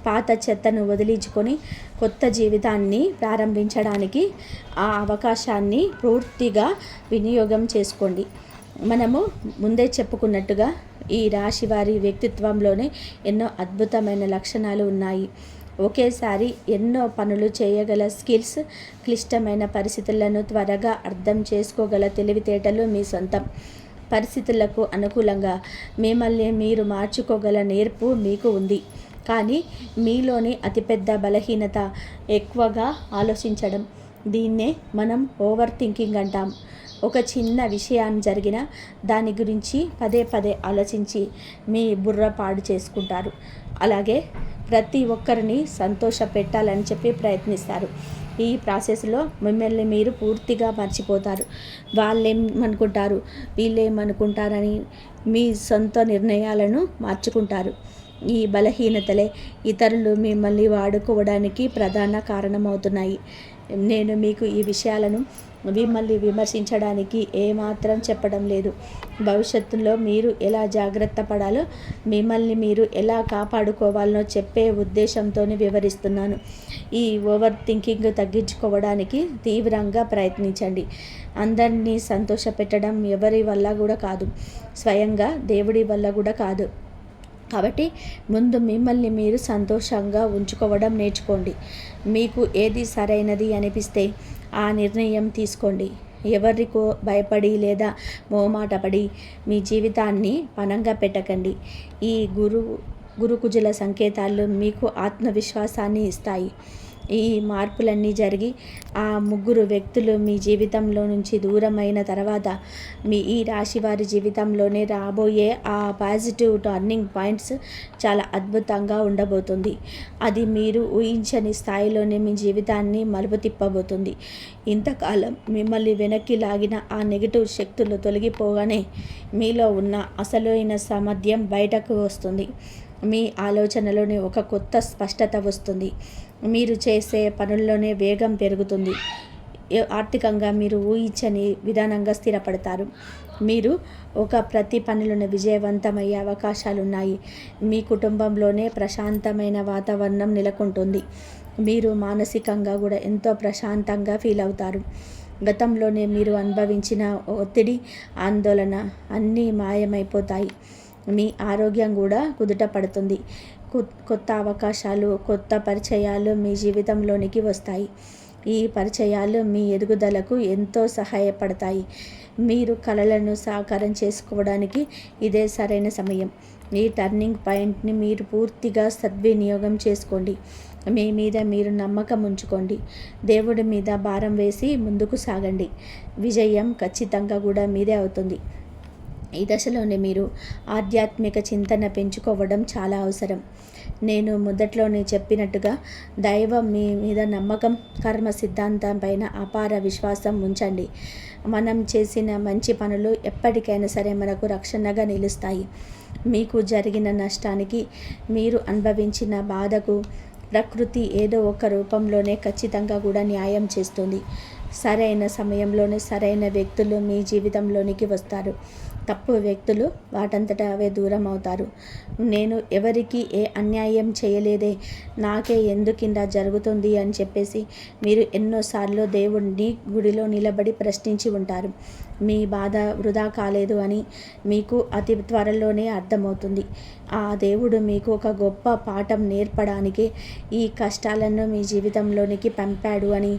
పాత చెత్తను వదిలించుకొని కొత్త జీవితాన్ని ప్రారంభించడానికి ఆ అవకాశాన్ని పూర్తిగా వినియోగం చేసుకోండి. మనము ముందే చెప్పుకున్నట్టుగా ఈ రాశి వారి వ్యక్తిత్వంలోనే ఎన్నో అద్భుతమైన లక్షణాలు ఉన్నాయి. ఒకేసారి ఎన్నో పనులు చేయగల స్కిల్స్, క్లిష్టమైన పరిస్థితులను త్వరగా అర్థం చేసుకోగల తెలివితేటలు మీ సొంతం. పరిస్థితులకు అనుకూలంగా మిమ్మల్ని మీరు మార్చుకోగల నేర్పు మీకు ఉంది. కానీ మీలోని అతిపెద్ద బలహీనత ఎక్కువగా ఆలోచించడం. దీన్నే మనం ఓవర్ థింకింగ్ అంటాం. ఒక చిన్న విషయం జరిగినా దాని గురించి పదే పదే ఆలోచించి మీ బుర్ర పాడు చేసుకుంటారు. అలాగే ప్రతి ఒక్కరిని సంతోష పెట్టాలని చెప్పి ప్రయత్నిస్తారు. ఈ ప్రాసెస్లో మిమ్మల్ని మీరు పూర్తిగా మర్చిపోతారు. వాళ్ళేమనుకుంటారు, వీళ్ళేమనుకుంటారని మీ సొంత నిర్ణయాలను మార్చుకుంటారు. ఈ బలహీనతలే ఇతరులు మిమ్మల్ని వాడుకోవడానికి ప్రధాన కారణమవుతున్నాయి. నేను మీకు ఈ విషయాలను మిమ్మల్ని విమర్శించడానికి ఏమాత్రం చెప్పడం లేదు. భవిష్యత్తులో మీరు ఎలా జాగ్రత్త పడాలో, మిమ్మల్ని మీరు ఎలా కాపాడుకోవాలనో చెప్పే ఉద్దేశంతోనే వివరిస్తున్నాను. ఈ ఓవర్ థింకింగ్ తగ్గించుకోవడానికి తీవ్రంగా ప్రయత్నించండి. అందరినీ సంతోషపెట్టడం ఎవరి వల్ల కూడా కాదు, స్వయంగా దేవుడి వల్ల కూడా కాదు. కాబట్టి ముందు మిమ్మల్ని మీరు సంతోషంగా ఉంచుకోవడం నేర్చుకోండి. మీకు ఏది సరైనది అనిపిస్తే ఆ నిర్ణయం తీసుకోండి. ఎవరికో భయపడి లేదా మోమాటపడి మీ జీవితాన్ని పణంగా పెట్టకండి. ఈ గురుకుజుల సంకేతాలు మీకు ఆత్మవిశ్వాసాన్ని ఇస్తాయి. ఈ మార్పులన్నీ జరిగి ఆ ముగ్గురు వ్యక్తులు మీ జీవితంలో నుంచి దూరమైన తర్వాత ఈ రాశి వారి జీవితంలోనే రాబోయే ఆ పాజిటివ్ టర్నింగ్ పాయింట్స్ చాలా అద్భుతంగా ఉండబోతుంది. అది మీరు ఊహించని స్థాయిలోనే మీ జీవితాన్ని మలుపు తిప్పబోతుంది. ఇంతకాలం మిమ్మల్ని వెనక్కి లాగిన ఆ నెగిటివ్ శక్తులు తొలగిపోగానే మీలో ఉన్న అసలైన సామర్థ్యం బయటకు వస్తుంది. మీ ఆలోచనలోనే ఒక కొత్త స్పష్టత వస్తుంది. మీరు చేసే పనుల్లోనే వేగం పెరుగుతుంది. ఆర్థికంగా మీరు ఊహించని విధానంగా స్థిరపడతారు. మీరు ప్రతి పనిలోనే విజయవంతమయ్యే అవకాశాలున్నాయి. మీ కుటుంబంలోనే ప్రశాంతమైన వాతావరణం నెలకొంటుంది. మీరు మానసికంగా కూడా ఎంతో ప్రశాంతంగా ఫీల్ అవుతారు. గతంలోనే మీరు అనుభవించిన ఒత్తిడి, ఆందోళన అన్నీ మాయమైపోతాయి. మీ ఆరోగ్యం కూడా కుదుట పడుతుంది. కొత్త అవకాశాలు, కొత్త పరిచయాలు మీ జీవితంలోనికి వస్తాయి. ఈ పరిచయాలు మీ ఎదుగుదలకు ఎంతో సహాయపడతాయి. మీరు కలలను సాకారం చేసుకోవడానికి ఇదే సరైన సమయం. ఈ టర్నింగ్ పాయింట్ని మీరు పూర్తిగా సద్వినియోగం చేసుకోండి. మీ మీద మీరు నమ్మకం ఉంచుకోండి. దేవుడి మీద భారం వేసి ముందుకు సాగండి. విజయం ఖచ్చితంగా కూడా మీదే అవుతుంది. ఈ దశలోనే మీరు ఆధ్యాత్మిక చింతన పెంచుకోవడం చాలా అవసరం. నేను మొదట్లోనే చెప్పినట్టుగా దైవం మీ మీద నమ్మకం, కర్మ సిద్ధాంతం పైన అపార విశ్వాసం ఉంచండి. మనం చేసిన మంచి పనులు ఎప్పటికైనా సరే మనకు రక్షణగా నిలుస్తాయి. మీకు జరిగిన నష్టానికి, మీరు అనుభవించిన బాధకు ప్రకృతి ఏదో ఒక రూపంలోనే ఖచ్చితంగా కూడా న్యాయం చేస్తుంది. సరైన సమయంలోనే సరైన వ్యక్తులు మీ జీవితంలోనికి వస్తారు. తప్పు వ్యక్తులు వాటంతటా అవే దూరం అవుతారు. నేను ఎవరికి ఏ అన్యాయం చేయలేదే, నాకే ఎందుకిందా జరుగుతుంది అని చెప్పేసి మీరు ఎన్నోసార్లు దేవుడిని గుడిలో నిలబడి ప్రశ్నించి ఉంటారు. మీ బాధ వృధా కాలేదు అని మీకు అతి త్వరలోనే అర్థమవుతుంది. ఆ దేవుడు మీకు ఒక గొప్ప పాఠం నేర్పడానికి ఈ కష్టాలను మీ జీవితంలోనికి పంపాడు అని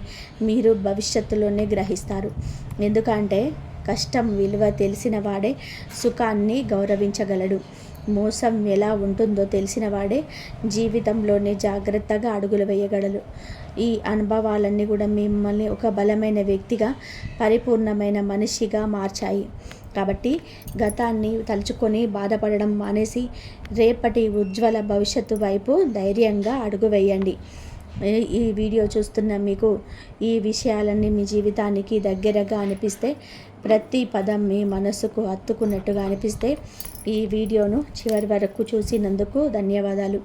మీరు భవిష్యత్తులోనే గ్రహిస్తారు. ఎందుకంటే కష్టం విలువ తెలిసిన వాడే సుఖాన్ని గౌరవించగలడు. మోసం ఎలా ఉంటుందో తెలిసిన వాడే జీవితంలోనే జాగ్రత్తగా అడుగులు వేయగలడు. ఈ అనుభవాలన్నీ కూడా మిమ్మల్ని ఒక బలమైన వ్యక్తిగా, పరిపూర్ణమైన మనిషిగా మార్చాయి. కాబట్టి గతాన్ని తలుచుకొని బాధపడడం మానేసి రేపటి ఉజ్వల భవిష్యత్తు వైపు ధైర్యంగా అడుగు వేయండి. ఈ వీడియో చూస్తున్న మీకు ఈ విషయాలన్నీ మీ జీవితానికి దగ్గరగా అనిపిస్తే, ప్రతి పదం మీ మనసుకు హత్తుకున్నట్టుగా అనిపిస్తే ఈ వీడియోను చివరి వరకు చూసినందుకు ధన్యవాదాలు.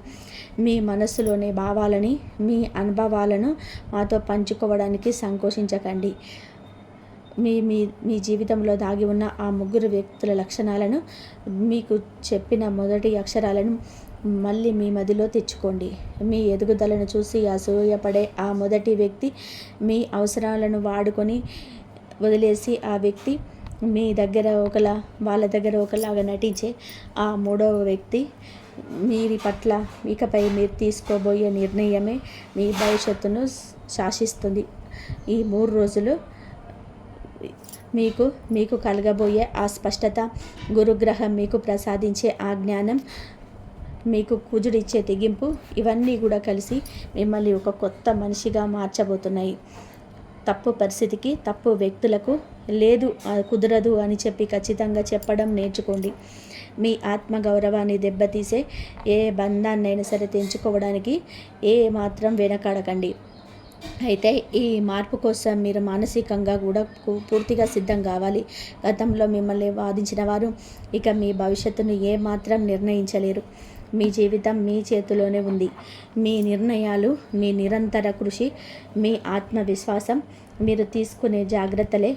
మీ మనస్సులోని భావాలని, మీ అనుభవాలను మాతో పంచుకోవడానికి సంకోచించకండి. మీ మీ మీ జీవితంలో దాగి ఉన్న ఆ ముగ్గురు వ్యక్తుల లక్షణాలను, మీకు చెప్పిన మొదటి అక్షరాలను మళ్ళీ మీ మదిలో తెచ్చుకోండి. మీ ఎదుగుదలను చూసి అసూయపడే ఆ మొదటి వ్యక్తి, మీ అవసరాలను వాడుకొని వదిలేసి ఆ వ్యక్తి, మీ దగ్గర ఒకలా వాళ్ళ దగ్గర ఒకలాగా నటించే ఆ మూడవ వ్యక్తి, మీరి పట్ల ఇకపై మీరు తీసుకోబోయే నిర్ణయమే మీ భవిష్యత్తును శాసిస్తుంది. ఈ 3 రోజులు మీకు కలగబోయే ఆ స్పష్టత, గురుగ్రహం మీకు ప్రసాదించే ఆ జ్ఞానం, మీకు కుజుడిచ్చే తెగింపు, ఇవన్నీ కూడా కలిసి మిమ్మల్ని ఒక కొత్త మనిషిగా మార్చబోతున్నాయి. తప్పు పరిస్థితికి, తప్పు వ్యక్తులకు లేదు, కుదరదు అని చెప్పి ఖచ్చితంగా చెప్పడం నేర్చుకోండి. మీ ఆత్మగౌరవాన్ని దెబ్బతీసే ఏ బంధాన్నైనా సరే తెంచుకోవడానికి ఏ మాత్రం వెనకాడకండి. అయితే ఈ మార్పు కోసం మీరు మానసికంగా కూడా పూర్తిగా సిద్ధం కావాలి. గతంలో మిమ్మల్ని వాదించిన వారు ఇక మీ భవిష్యత్తును ఏమాత్రం నిర్ణయించలేరు. మీ జీవితం మీ చేతిలోనే ఉంది. మీ నిర్ణయాలు, మీ నిరంతర కృషి, మీ ఆత్మవిశ్వాసం, మీరు తీసుకునే జాగ్రత్తలే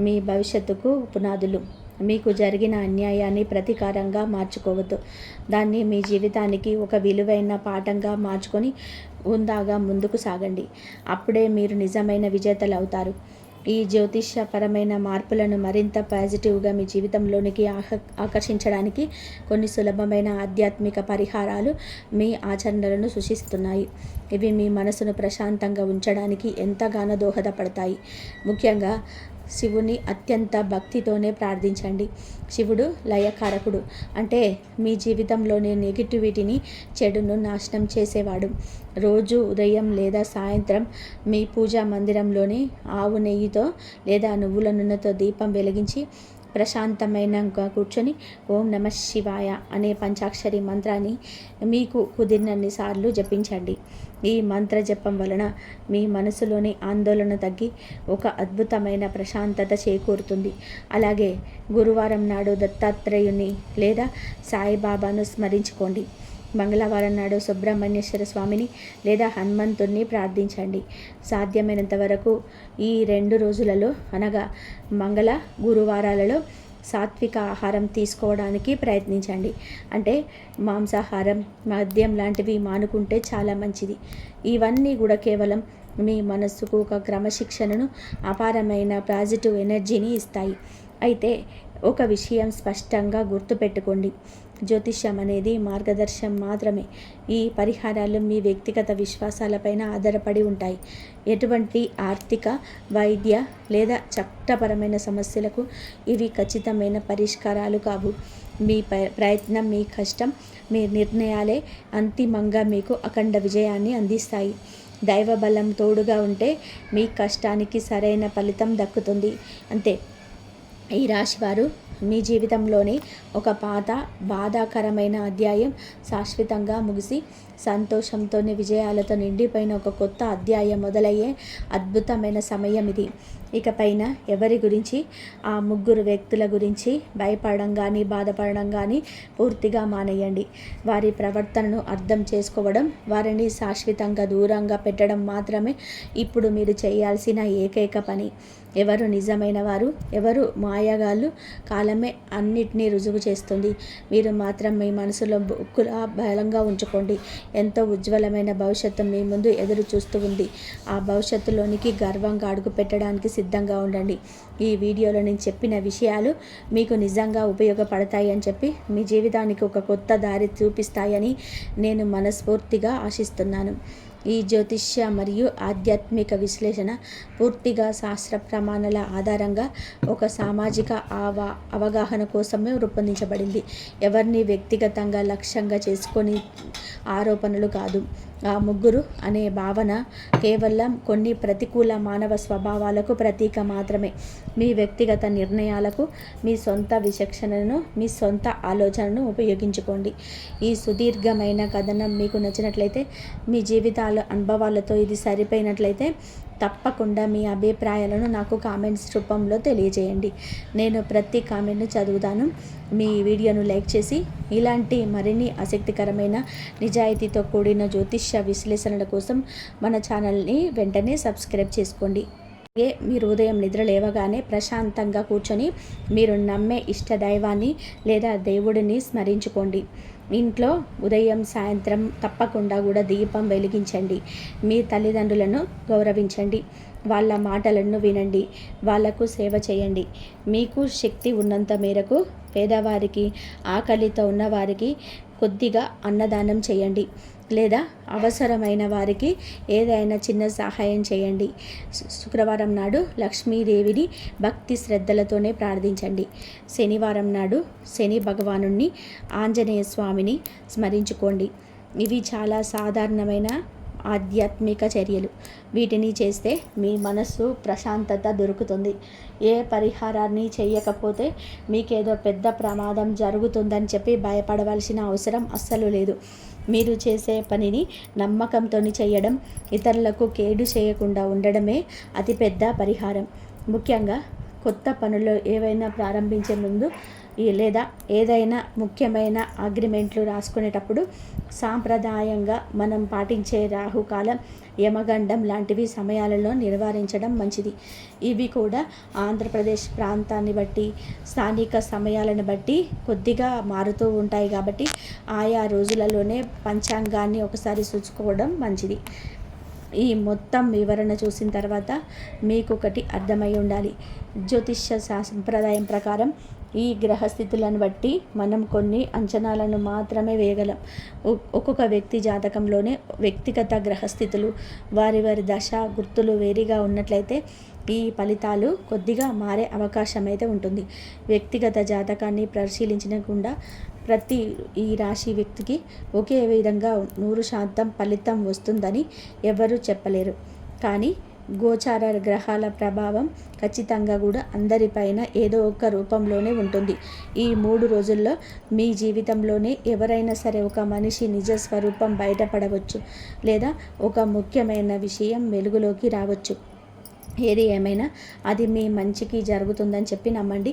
మీ భవిష్యత్తుకు పునాదులు. మీకు జరిగిన అన్యాయాన్ని ప్రతీకారంగా మార్చుకోవద్దు. దాన్ని మీ జీవితానికి ఒక విలువైన పాఠంగా మార్చుకొని హుందాగా ముందుకు సాగండి. అప్పుడే మీరు నిజమైన విజేతలు అవుతారు. ఈ జ్యోతిష్యపరమైన మార్పులను మరింత పాజిటివ్గా మీ జీవితంలోనికి ఆకర్షించడానికి కొన్ని సులభమైన ఆధ్యాత్మిక పరిహారాలు మీ ఆచరణలను సూచిస్తున్నాయి. ఇవి మీ మనసును ప్రశాంతంగా ఉంచడానికి ఎంతగానో దోహదపడతాయి. ముఖ్యంగా శివుని అత్యంత భక్తితోనే ప్రార్థించండి. శివుడు లయకారకుడు, అంటే మీ జీవితంలోని నెగిటివిటీని, చెడును నాశనం చేసేవాడు. రోజు ఉదయం లేదా సాయంత్రం మీ పూజా మందిరంలోని ఆవు నెయ్యితో లేదా నువ్వుల నూనెతో దీపం వెలిగించి ప్రశాంతమైనగా కూర్చొని ఓం నమః శివాయ అనే పంచాక్షరి మంత్రాన్ని మీకు కుదిరినన్ని సార్లు జపించండి. ఈ మంత్ర జపం వలన మీ మనసులోని ఆందోళన తగ్గి ఒక అద్భుతమైన ప్రశాంతత చేకూరుతుంది. అలాగే గురువారం నాడు దత్తాత్రేయుని లేదా సాయిబాబాను స్మరించుకోండి. మంగళవారం నాడు సుబ్రహ్మణ్యేశ్వర స్వామిని లేదా హనుమంతుణ్ణి ప్రార్థించండి. సాధ్యమైనంత వరకు ఈ 2 రోజులలో, అనగా మంగళ గురువారాలలో సాత్విక ఆహారం తీసుకోవడానికి ప్రయత్నించండి. అంటే మాంసాహారం, మద్యం లాంటివి మానుకుంటే చాలా మంచిది. ఇవన్నీ కూడా కేవలం మీ మనస్సుకు ఒక క్రమశిక్షణను, అపారమైన పాజిటివ్ ఎనర్జీని ఇస్తాయి. అయితే ఒక విషయం స్పష్టంగా గుర్తుపెట్టుకోండి, జ్యోతిష్యం అనేది మార్గదర్శనం మాత్రమే. ఈ పరిహారాలు మీ వ్యక్తిగత విశ్వాసాలపైన ఆధారపడి ఉంటాయి. ఎటువంటి ఆర్థిక, వైద్య లేదా చట్టపరమైన సమస్యలకు ఇవి ఖచ్చితమైన పరిష్కారాలు కావు. మీ ప్రయత్నం, మీ కష్టం, మీ నిర్ణయాలే అంతిమంగా మీకు అఖండ విజయాన్ని అందిస్తాయి. దైవ బలం తోడుగా ఉంటే మీ కష్టానికి సరైన ఫలితం దక్కుతుంది. అంతే. ఈ రాశివారు మీ జీవితంలోని ఒక పాత బాధాకరమైన అధ్యాయం శాశ్వతంగా ముగిసి సంతోషంతోనే విజయాలతో నిండిపోయిన ఒక కొత్త అధ్యాయం మొదలయ్యే అద్భుతమైన సమయం ఇది. ఇకపైన ఎవరి గురించి, ఆ 3 వ్యక్తుల గురించి భయపడడం కానీ, బాధపడడం కానీ పూర్తిగా మానేయండి. వారి ప్రవర్తనను అర్థం చేసుకోవడం, వారిని శాశ్వతంగా దూరంగా పెట్టడం మాత్రమే ఇప్పుడు మీరు చేయాల్సిన ఏకైక పని. ఎవరు నిజమైన వారు, ఎవరు మాయగాళ్ళు, కాలమే అన్నిటినీ రుజువు చేస్తుంది. మీరు మాత్రం మీ మనసులో బుక్కులా బలంగా ఉంచుకోండి. ఎంతో ఉజ్వలమైన భవిష్యత్తు మీ ముందు ఎదురు చూస్తూ ఉంది. ఆ భవిష్యత్తులోనికి గర్వంగా అడుగు పెట్టడానికి సిద్ధంగా ఉండండి. ఈ వీడియోలో నేను చెప్పిన విషయాలు మీకు నిజంగా ఉపయోగపడతాయి అని చెప్పి, మీ జీవితానికి ఒక కొత్త దారి చూపిస్తాయని నేను మనస్ఫూర్తిగా ఆశిస్తున్నాను. ఈ జ్యోతిష్య మరియు ఆధ్యాత్మిక విశ్లేషణ పూర్తిగా శాస్త్ర ప్రమాణాల ఆధారంగా ఒక సామాజిక అవగాహన కోసమే రూపొందించబడింది. ఎవరిని వ్యక్తిగతంగా లక్ష్యంగా చేసుకొని ఆరోపణలు కాదు. ఆ ముగ్గురు అనే భావన కేవలం కొన్ని ప్రతికూల మానవ స్వభావాలకు ప్రతీక మాత్రమే. మీ వ్యక్తిగత నిర్ణయాలకు మీ సొంత విచక్షణను, మీ సొంత ఆలోచనను ఉపయోగించుకోండి. ఈ సుదీర్ఘమైన కథనం మీకు నచ్చినట్లయితే, మీ జీవితాల అనుభవాలతో ఇది సరిపోయినట్లయితే తప్పకుండా మీ అభిప్రాయాలను నాకు కామెంట్స్ రూపంలో తెలియజేయండి. నేను ప్రతి కామెంట్ను చదువుతాను. మీ వీడియోను లైక్ చేసి ఇలాంటి మరిన్ని ఆసక్తికరమైన నిజాయితీతో కూడిన జ్యోతిష్య విశ్లేషణల కోసం మన ఛానల్ని వెంటనే సబ్స్క్రైబ్ చేసుకోండి. అలాగే మీరు ఉదయం నిద్ర లేవగానే ప్రశాంతంగా కూర్చొని మీరు నమ్మే ఇష్ట దైవాన్ని లేదా దేవుడిని స్మరించుకోండి. ఇంట్లో ఉదయం సాయంత్రం తప్పకుండా కూడా దీపం వెలిగించండి. మీ తల్లిదండ్రులను గౌరవించండి. వాళ్ళ మాటలను వినండి. వాళ్లకు సేవ చేయండి. మీకు శక్తి ఉన్నంత మేరకు పేదవారికి, ఆకలితో ఉన్నవారికి కొద్దిగా అన్నదానం చేయండి, లేదా అవసరమైన వారికి ఏదైనా చిన్న సహాయం చేయండి. శుక్రవారం నాడు లక్ష్మీదేవిని భక్తి శ్రద్ధలతోనే ప్రార్థించండి. శనివారం నాడు శని భగవానుణ్ణి, ఆంజనేయ స్వామిని స్మరించుకోండి. ఇవి చాలా సాధారణమైన ఆధ్యాత్మిక చర్యలు. వీటిని చేస్తే మీ మనస్సు ప్రశాంతత దొరుకుతుంది. ఏ పరిహారాన్ని చేయకపోతే మీకేదో పెద్ద ప్రమాదం జరుగుతుందని చెప్పి భయపడవలసిన అవసరం అస్సలు లేదు. మీరు చేసే పనిని నమ్మకంతో చేయడం, ఇతరులకు కేడు చేయకుండా ఉండడమే అతిపెద్ద పరిహారం. ముఖ్యంగా కొత్త పనులు ఏవైనా ప్రారంభించే ముందు లేదా ఏదైనా ముఖ్యమైన అగ్రిమెంట్లు రాసుకునేటప్పుడు సాంప్రదాయంగా మనం పాటించే రాహుకాలం, యమగండం లాంటివి సమయాలలో నివారించడం మంచిది. ఇవి కూడా ఆంధ్రప్రదేశ్ ప్రాంతాన్ని బట్టి, స్థానిక సమయాలను బట్టి కొద్దిగా మారుతూ ఉంటాయి. కాబట్టి ఆయా రోజులలోనే పంచాంగాన్ని ఒకసారి చూసుకోవడం మంచిది. ఈ మొత్తం వివరణ చూసిన తర్వాత మీకు ఒకటి అర్థమై ఉండాలి. జ్యోతిష్య సంప్రదాయం ప్రకారం ఈ గ్రహస్థితులను బట్టి మనం కొన్ని అంచనాలను మాత్రమే వేయగలం. ఒక్కొక్క వ్యక్తి జాతకంలోనే వ్యక్తిగత గ్రహస్థితులు, వారి దశ గుర్తులు వేరుగా ఉన్నట్లయితే ఈ ఫలితాలు కొద్దిగా మారే అవకాశం అయితే ఉంటుంది. వ్యక్తిగత జాతకాన్ని పరిశీలించకుండా ప్రతి ఈ రాశి వ్యక్తికి ఒకే విధంగా 100% ఫలితం వస్తుందని ఎవరూ చెప్పలేరు. కానీ గోచార గ్రహాల ప్రభావం ఖచ్చితంగా కూడా అందరిపైన ఏదో ఒక రూపంలోనే ఉంటుంది. ఈ 3 రోజుల్లో మీ జీవితంలోనే ఎవరైనా సరే ఒక మనిషి నిజ స్వరూపం బయటపడవచ్చు, లేదా ఒక ముఖ్యమైన విషయం వెలుగులోకి రావచ్చు. ఏది ఏమైనా అది మీ మంచికి జరుగుతుందని చెప్పి నమ్మండి.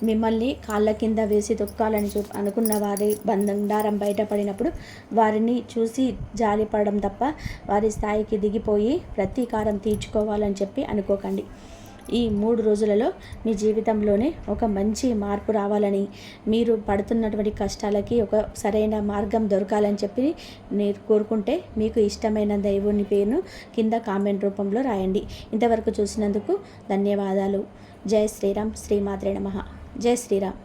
మిమ్మల్ని కాళ్ళ కింద వేసి తొక్కాలని అనుకున్న వారి బండారం బయటపడినప్పుడు వారిని చూసి జాలిపడడం తప్ప వారి స్థాయికి దిగిపోయి ప్రతీకారం తీర్చుకోవాలని చెప్పి అనుకోకండి. ఈ 3 రోజులలో మీ జీవితంలోనే ఒక మంచి మార్పు రావాలని, మీరు పడుతున్నటువంటి కష్టాలకి ఒక సరైన మార్గం దొరకాలని చెప్పి మీరు కోరుకుంటే మీకు ఇష్టమైన దైవుని పేరును కింద కామెంట్ రూపంలో రాయండి. ఇంతవరకు చూసినందుకు ధన్యవాదాలు. జై శ్రీరామ్. శ్రీమాత్రే నమః. జై శ్రీరామ్.